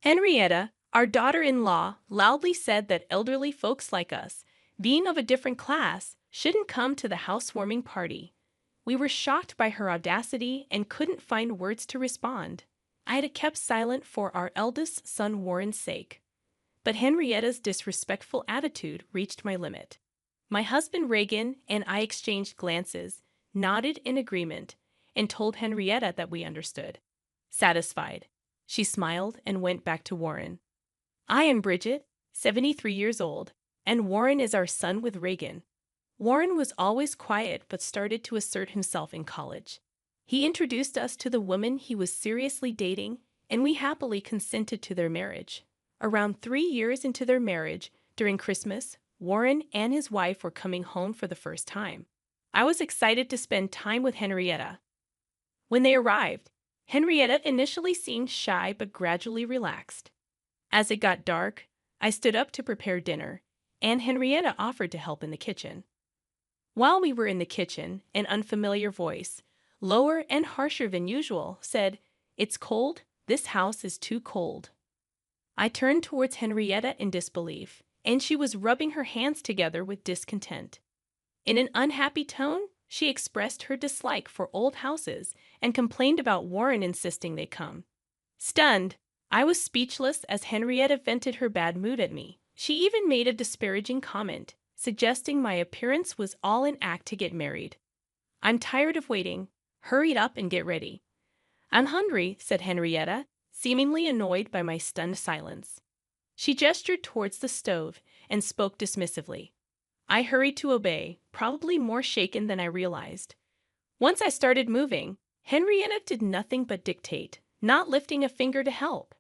Henrietta, our daughter-in-law, loudly said that elderly folks like us, being of a different class, shouldn't come to the housewarming party. We were shocked by her audacity and couldn't find words to respond. I had kept silent for our eldest son Warren's sake. But Henrietta's disrespectful attitude reached my limit. My husband Reagan and I exchanged glances, nodded in agreement, and told Henrietta that we understood. Satisfied, she smiled and went back to Warren. I am Bridget, 73 years old, and Warren is our son with Reagan. Warren was always quiet but started to assert himself in college. He introduced us to the woman he was seriously dating, and we happily consented to their marriage. Around 3 years into their marriage, during Christmas, Warren and his wife were coming home for the first time. I was excited to spend time with Henrietta. When they arrived, Henrietta initially seemed shy but gradually relaxed. As it got dark, I stood up to prepare dinner, and Henrietta offered to help in the kitchen. While we were in the kitchen, an unfamiliar voice, lower and harsher than usual, said, "It's cold. This house is too cold." I turned towards Henrietta in disbelief, and she was rubbing her hands together with discontent. In an unhappy tone, she expressed her dislike for old houses and complained about Warren insisting they come. Stunned, I was speechless as Henrietta vented her bad mood at me. She even made a disparaging comment, suggesting my appearance was all an act to get married. "I'm tired of waiting. Hurry up and get ready." "I'm hungry," said Henrietta, seemingly annoyed by my stunned silence. She gestured towards the stove and spoke dismissively. I hurried to obey, probably more shaken than I realized. Once I started moving, Henrietta did nothing but dictate, not lifting a finger to help.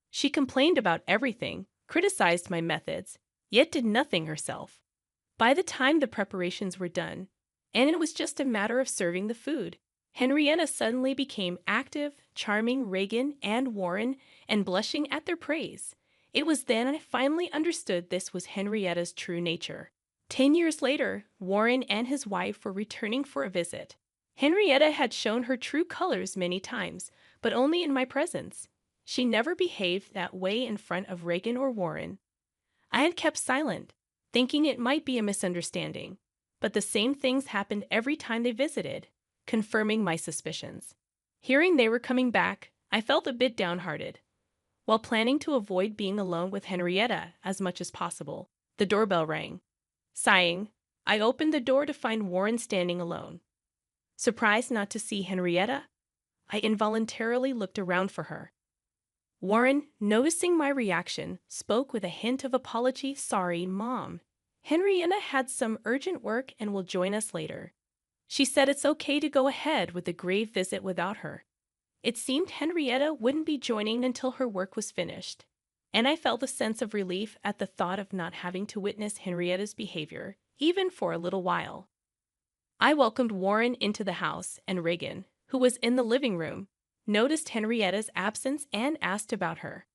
She complained about everything, criticized my methods, yet did nothing herself. By the time the preparations were done, and it was just a matter of serving the food, Henrietta suddenly became active, charming Reagan and Warren, and blushing at their praise. It was then I finally understood this was Henrietta's true nature. 10 years later, Warren and his wife were returning for a visit. Henrietta had shown her true colors many times, but only in my presence. She never behaved that way in front of Reagan or Warren. I had kept silent, thinking it might be a misunderstanding, but the same things happened every time they visited, confirming my suspicions. Hearing they were coming back, I felt a bit downhearted. While planning to avoid being alone with Henrietta as much as possible, the doorbell rang. Sighing, I opened the door to find Warren standing alone. Surprised not to see Henrietta, I involuntarily looked around for her. Warren, noticing my reaction, spoke with a hint of apology. "Sorry, Mom. Henrietta had some urgent work and will join us later. She said it's okay to go ahead with the grave visit without her." It seemed Henrietta wouldn't be joining until her work was finished, and I felt a sense of relief at the thought of not having to witness Henrietta's behavior, even for a little while. I welcomed Warren into the house, and Reagan, who was in the living room, noticed Henrietta's absence and asked about her.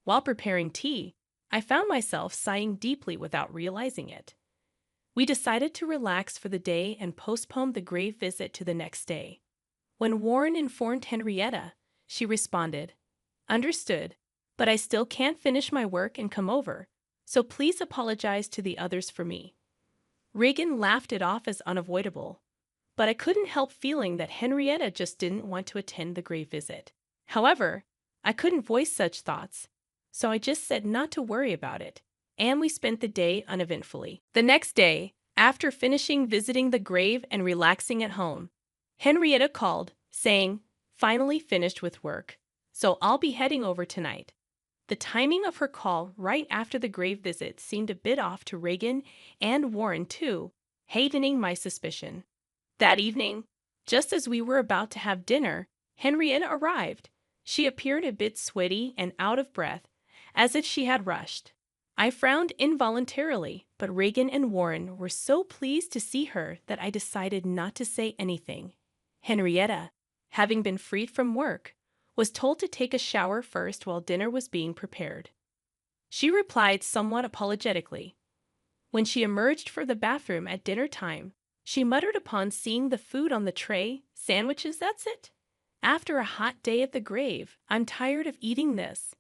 While preparing tea, I found myself sighing deeply without realizing it. We decided to relax for the day and postpone the grave visit to the next day. When Warren informed Henrietta, she responded, "Understood, but I still can't finish my work and come over, so please apologize to the others for me." Reagan laughed it off as unavoidable, but I couldn't help feeling that Henrietta just didn't want to attend the grave visit. However, I couldn't voice such thoughts, so I just said not to worry about it, and we spent the day uneventfully. The next day, after finishing visiting the grave and relaxing at home, Henrietta called, saying, "Finally finished with work, so I'll be heading over tonight." The timing of her call right after the grave visit seemed a bit off to Reagan and Warren too, hastening my suspicion. That evening, just as we were about to have dinner, Henrietta arrived. She appeared a bit sweaty and out of breath, as if she had rushed. I frowned involuntarily, but Reagan and Warren were so pleased to see her that I decided not to say anything. Henrietta, having been freed from work, was told to take a shower first while dinner was being prepared. She replied somewhat apologetically. When she emerged from the bathroom at dinner time, she muttered upon seeing the food on the tray, "Sandwiches, that's it? After a hot day at the grave, I'm tired of eating this."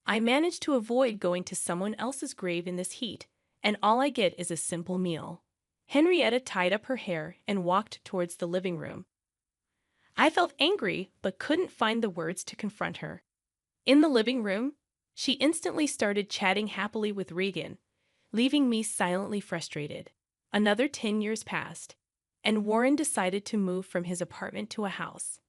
I managed to avoid going to someone else's grave in this heat, and all I get is a simple meal. Henrietta tied up her hair and walked towards the living room. I felt angry but couldn't find the words to confront her. In the living room, she instantly started chatting happily with Reagan, leaving me silently frustrated. Another 10 years passed, and Warren decided to move from his apartment to a house.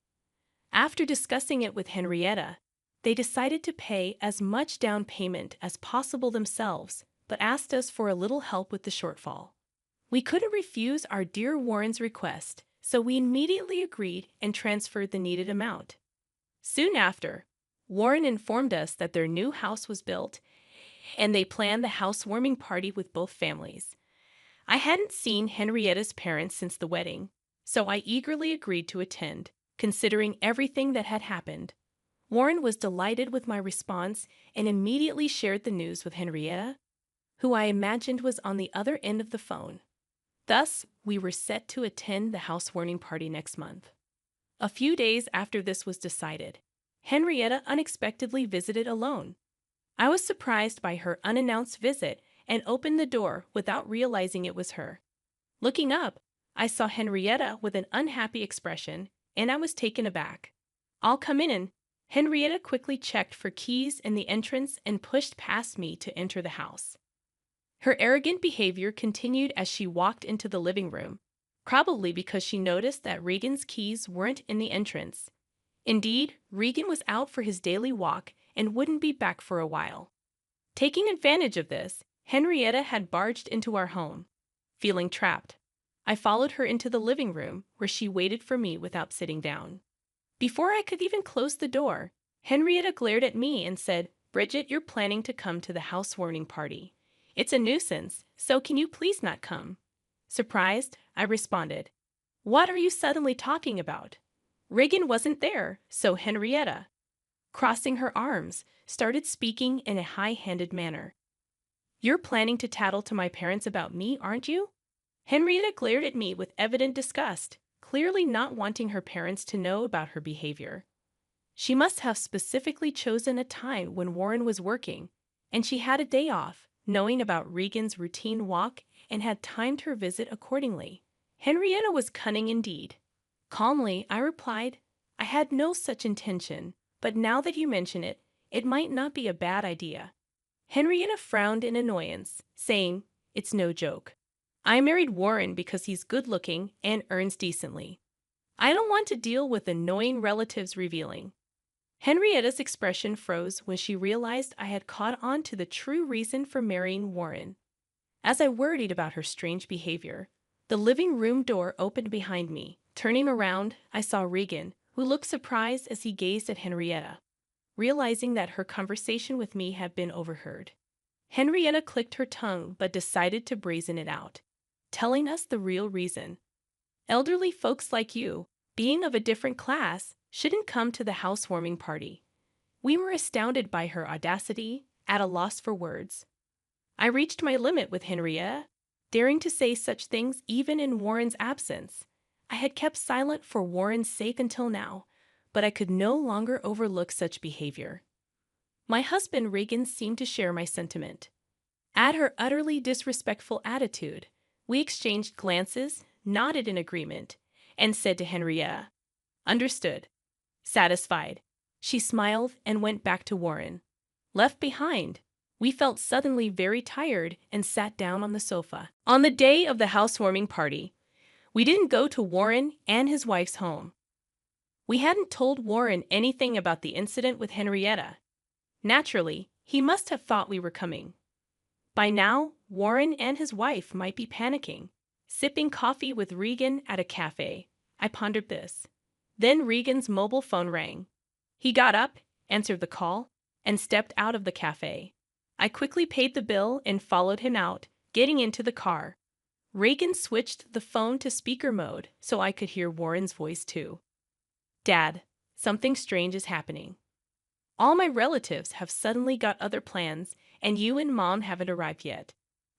After discussing it with Henrietta, they decided to pay as much down payment as possible themselves, but asked us for a little help with the shortfall. We couldn't refuse our dear Warren's request, so we immediately agreed and transferred the needed amount. Soon after, Warren informed us that their new house was built, and they planned the housewarming party with both families. I hadn't seen Henrietta's parents since the wedding, so I eagerly agreed to attend, considering everything that had happened. Warren was delighted with my response and immediately shared the news with Henrietta, who I imagined was on the other end of the phone. Thus, we were set to attend the housewarming party next month. A few days after this was decided, Henrietta unexpectedly visited alone. I was surprised by her unannounced visit and opened the door without realizing it was her. Looking up, I saw Henrietta with an unhappy expression, and I was taken aback. "I'll come in." Henrietta quickly checked for keys in the entrance and pushed past me to enter the house. Her arrogant behavior continued as she walked into the living room, probably because she noticed that Reagan's keys weren't in the entrance. Indeed, Reagan was out for his daily walk and wouldn't be back for a while. Taking advantage of this, Henrietta had barged into our home. Feeling trapped, I followed her into the living room, where she waited for me without sitting down. Before I could even close the door, Henrietta glared at me and said, "Bridget, you're planning to come to the housewarming party. It's a nuisance, so can you please not come?" Surprised, I responded, "What are you suddenly talking about? Reagan wasn't there," so Henrietta, crossing her arms, started speaking in a high-handed manner. "You're planning to tattle to my parents about me, aren't you?" Henrietta glared at me with evident disgust, clearly not wanting her parents to know about her behavior. She must have specifically chosen a time when Warren was working, and she had a day off, knowing about Reagan's routine walk, and had timed her visit accordingly. Henrietta was cunning indeed. Calmly, I replied, "I had no such intention, but now that you mention it, it might not be a bad idea." Henrietta frowned in annoyance, saying, "It's no joke. I married Warren because he's good-looking and earns decently. I don't want to deal with annoying relatives revealing." Henrietta's expression froze when she realized I had caught on to the true reason for marrying Warren. As I worried about her strange behavior, the living room door opened behind me. Turning around, I saw Reagan, who looked surprised as he gazed at Henrietta, realizing that her conversation with me had been overheard. Henrietta clicked her tongue but decided to brazen it out, telling us the real reason. "Elderly folks like you, being of a different class, shouldn't come to the housewarming party." We were astounded by her audacity, at a loss for words. I reached my limit with Henrietta, daring to say such things even in Warren's absence. I had kept silent for Warren's sake until now, but I could no longer overlook such behavior. My husband Reagan seemed to share my sentiment. At her utterly disrespectful attitude, we exchanged glances, nodded in agreement, and said to Henrietta, "Understood." Satisfied, she smiled and went back to Warren. Left behind, we felt suddenly very tired and sat down on the sofa. On the day of the housewarming party, we didn't go to Warren and his wife's home. We hadn't told Warren anything about the incident with Henrietta. Naturally, he must have thought we were coming. By now, Warren and his wife might be panicking, sipping coffee with Reagan at a cafe. I pondered this. Then Reagan's mobile phone rang. He got up, answered the call, and stepped out of the cafe. I quickly paid the bill and followed him out, getting into the car. Reagan switched the phone to speaker mode so I could hear Warren's voice too. "Dad, something strange is happening. All my relatives have suddenly got other plans, and you and Mom haven't arrived yet.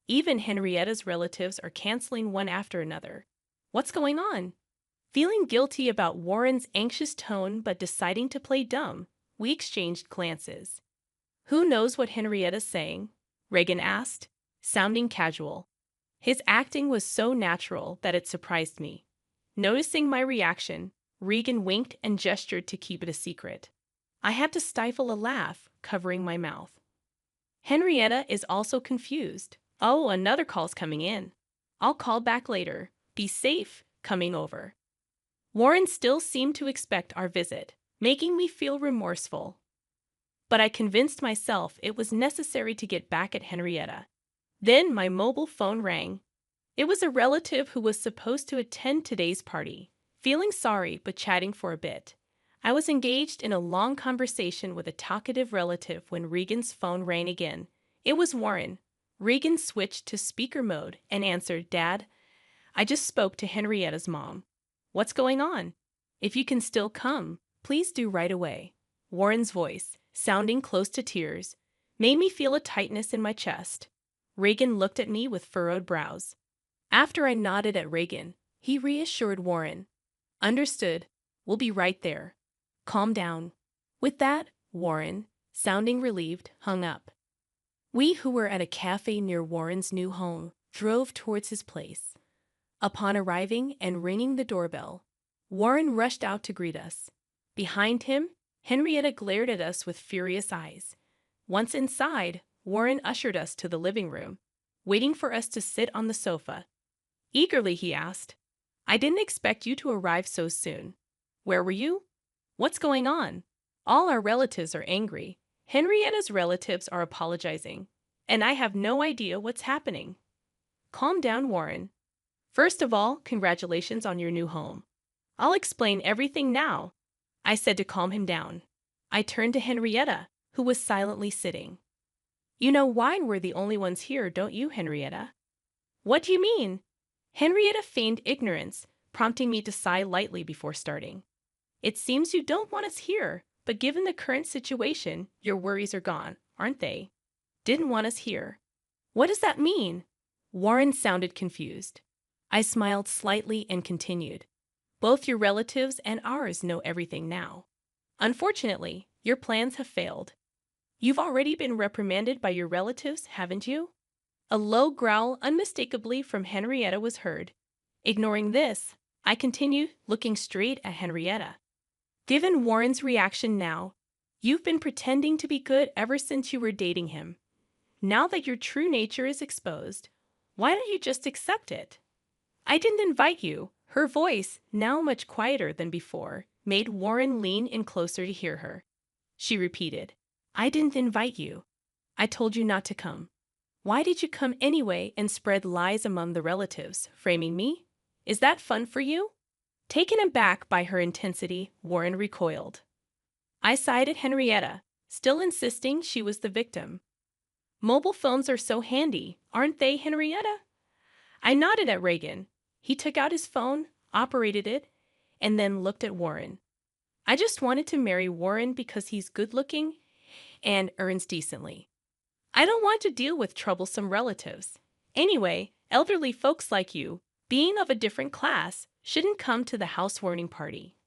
Even Henrietta's relatives are canceling one after another. What's going on?" Feeling guilty about Warren's anxious tone but deciding to play dumb, we exchanged glances. Who knows what Henrietta's saying? Reagan asked, sounding casual. His acting was so natural that it surprised me. Noticing my reaction, Reagan winked and gestured to keep it a secret. I had to stifle a laugh, covering my mouth. Henrietta is also confused. Oh, another call's coming in. I'll call back later. Be safe, coming over. Warren still seemed to expect our visit, making me feel remorseful. But I convinced myself it was necessary to get back at Henrietta. Then my mobile phone rang. It was a relative who was supposed to attend today's party. Feeling sorry but chatting for a bit, I was engaged in a long conversation with a talkative relative when Regan's phone rang again. It was Warren. Regan switched to speaker mode and answered, "Dad, I just spoke to Henrietta's mom. What's going on? If you can still come, please do right away." Warren's voice, sounding close to tears, made me feel a tightness in my chest. Regan looked at me with furrowed brows. After I nodded at Regan, he reassured Warren. "Understood. We'll be right there. Calm down." With that, Warren, sounding relieved, hung up. We who were at a cafe near Warren's new home drove towards his place. Upon arriving and ringing the doorbell, Warren rushed out to greet us. Behind him, Henrietta glared at us with furious eyes. Once inside, Warren ushered us to the living room, waiting for us to sit on the sofa. Eagerly, he asked, "I didn't expect you to arrive so soon. Where were you? What's going on? All our relatives are angry. Henrietta's relatives are apologizing, and I have no idea what's happening." "Calm down, Warren. First of all, congratulations on your new home. I'll explain everything now," I said to calm him down. I turned to Henrietta, who was silently sitting. "You know why we're the only ones here, don't you, Henrietta?" "What do you mean?" Henrietta feigned ignorance, prompting me to sigh lightly before starting. "It seems you don't want us here, but given the current situation, your worries are gone, aren't they? Didn't want us here. What does that mean?" Warren sounded confused. I smiled slightly and continued. "Both your relatives and ours know everything now. Unfortunately, your plans have failed. You've already been reprimanded by your relatives, haven't you?" A low growl unmistakably from Henrietta was heard. Ignoring this, I continued, looking straight at Henrietta. "Given Warren's reaction now, you've been pretending to be good ever since you were dating him. Now that your true nature is exposed, why don't you just accept it?" "I didn't invite you." Her voice, now much quieter than before, made Warren lean in closer to hear her. She repeated, "I didn't invite you. I told you not to come. Why did you come anyway and spread lies among the relatives, framing me? Is that fun for you?" Taken aback by her intensity, Warren recoiled. I sighed at Henrietta, still insisting she was the victim. "Mobile phones are so handy, aren't they, Henrietta?" I nodded at Reagan. He took out his phone, operated it, and then looked at Warren. "I just wanted to marry Warren because he's good-looking and earns decently. I don't want to deal with troublesome relatives. Anyway, elderly folks like you, being of a different class, shouldn't come to the housewarming party."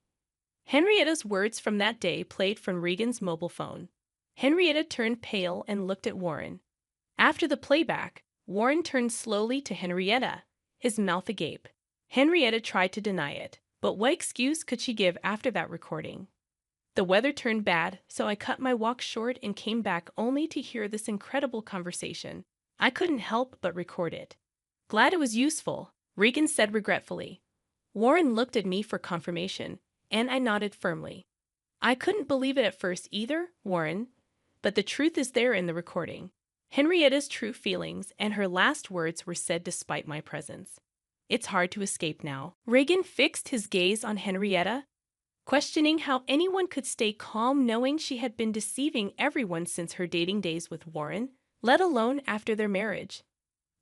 Henrietta's words from that day played from Regan's mobile phone. Henrietta turned pale and looked at Warren. After the playback, Warren turned slowly to Henrietta, his mouth agape. Henrietta tried to deny it, but what excuse could she give after that recording? The weather turned bad, so I cut my walk short and came back only to hear this incredible conversation. I couldn't help but record it. "Glad it was useful," Regan said regretfully. Warren looked at me for confirmation, and I nodded firmly. "I couldn't believe it at first either, Warren, but the truth is there in the recording." Henrietta's true feelings and her last words were said despite my presence. It's hard to escape now. Regan fixed his gaze on Henrietta, questioning how anyone could stay calm knowing she had been deceiving everyone since her dating days with Warren, let alone after their marriage.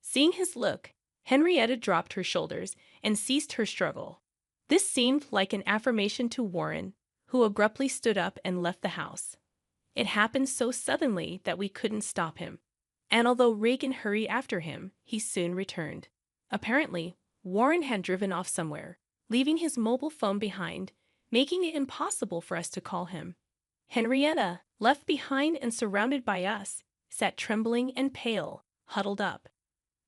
Seeing his look, Henrietta dropped her shoulders and ceased her struggle. This seemed like an affirmation to Warren, who abruptly stood up and left the house. It happened so suddenly that we couldn't stop him, and although Regan hurried after him, he soon returned. Apparently, Warren had driven off somewhere, leaving his mobile phone behind, making it impossible for us to call him. "Henrietta," left behind and surrounded by us, sat trembling and pale, huddled up.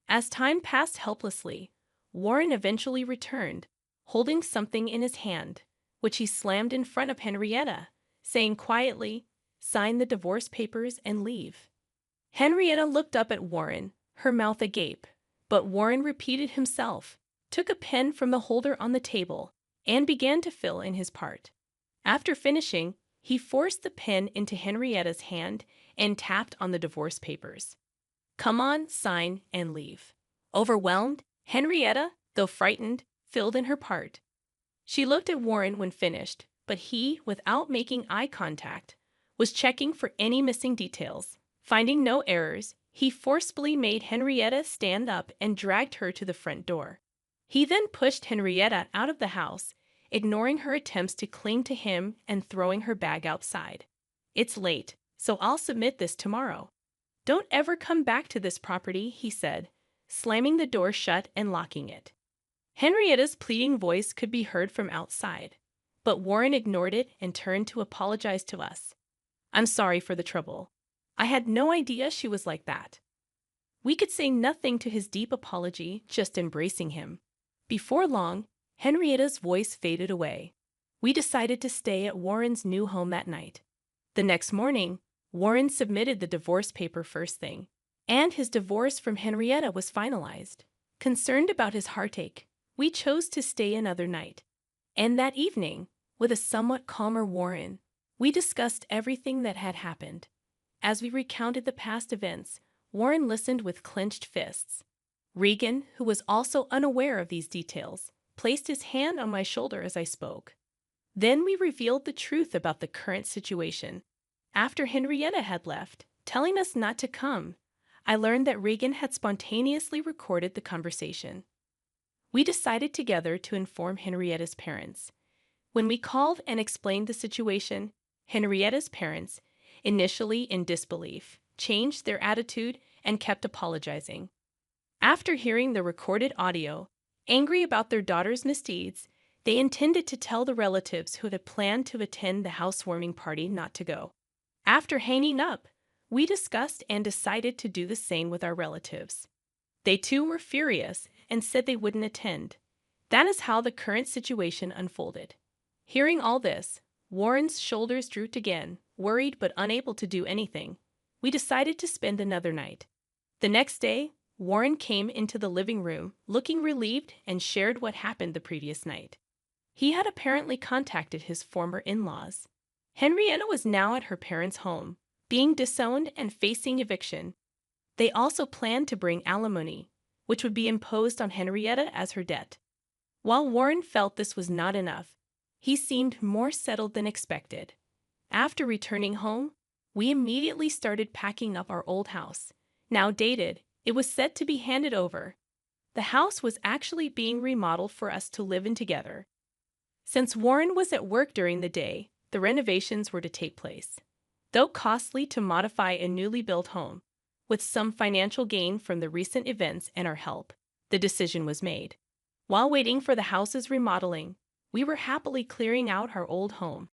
As time passed helplessly, Warren eventually returned, holding something in his hand, which he slammed in front of Henrietta, saying quietly, "Sign the divorce papers and leave." Henrietta looked up at Warren, her mouth agape, but Warren repeated himself, took a pen from the holder on the table, and began to fill in his part. After finishing, he forced the pen into Henrietta's hand and tapped on the divorce papers. "Come on, sign, and leave." Overwhelmed, Henrietta, though frightened, filled in her part. She looked at Warren when finished, but he, without making eye contact, was checking for any missing details. Finding no errors, he forcefully made Henrietta stand up and dragged her to the front door. He then pushed Henrietta out of the house, ignoring her attempts to cling to him and throwing her bag outside. "It's late, so I'll submit this tomorrow. Don't ever come back to this property," he said, slamming the door shut and locking it. Henrietta's pleading voice could be heard from outside, but Warren ignored it and turned to apologize to us. "I'm sorry for the trouble. I had no idea she was like that." We could say nothing to his deep apology, just embracing him. Before long, Henrietta's voice faded away. We decided to stay at Warren's new home that night. The next morning, Warren submitted the divorce paper first thing, and his divorce from Henrietta was finalized. Concerned about his heartache, we chose to stay another night. And that evening, with a somewhat calmer Warren, we discussed everything that had happened. As we recounted the past events, Warren listened with clenched fists. Reagan, who was also unaware of these details, placed his hand on my shoulder as I spoke. Then we revealed the truth about the current situation. After Henrietta had left, telling us not to come, I learned that Reagan had spontaneously recorded the conversation. We decided together to inform Henrietta's parents. When we called and explained the situation, Henrietta's parents, initially in disbelief, changed their attitude and kept apologizing. After hearing the recorded audio, angry about their daughter's misdeeds, they intended to tell the relatives who had planned to attend the housewarming party not to go. After hanging up, we discussed and decided to do the same with our relatives. They too were furious and said they wouldn't attend. That is how the current situation unfolded. Hearing all this, Warren's shoulders drooped again, worried but unable to do anything. We decided to spend another night. The next day, Warren came into the living room, looking relieved, and shared what happened the previous night. He had apparently contacted his former in-laws. Henrietta was now at her parents' home, being disowned and facing eviction. They also planned to bring alimony, which would be imposed on Henrietta as her debt. While Warren felt this was not enough, he seemed more settled than expected. After returning home, we immediately started packing up our old house. Now dated, it was set to be handed over. The house was actually being remodeled for us to live in together. Since Warren was at work during the day, the renovations were to take place. Though costly to modify a newly built home, with some financial gain from the recent events and our help, the decision was made. While waiting for the house's remodeling, we were happily clearing out our old home.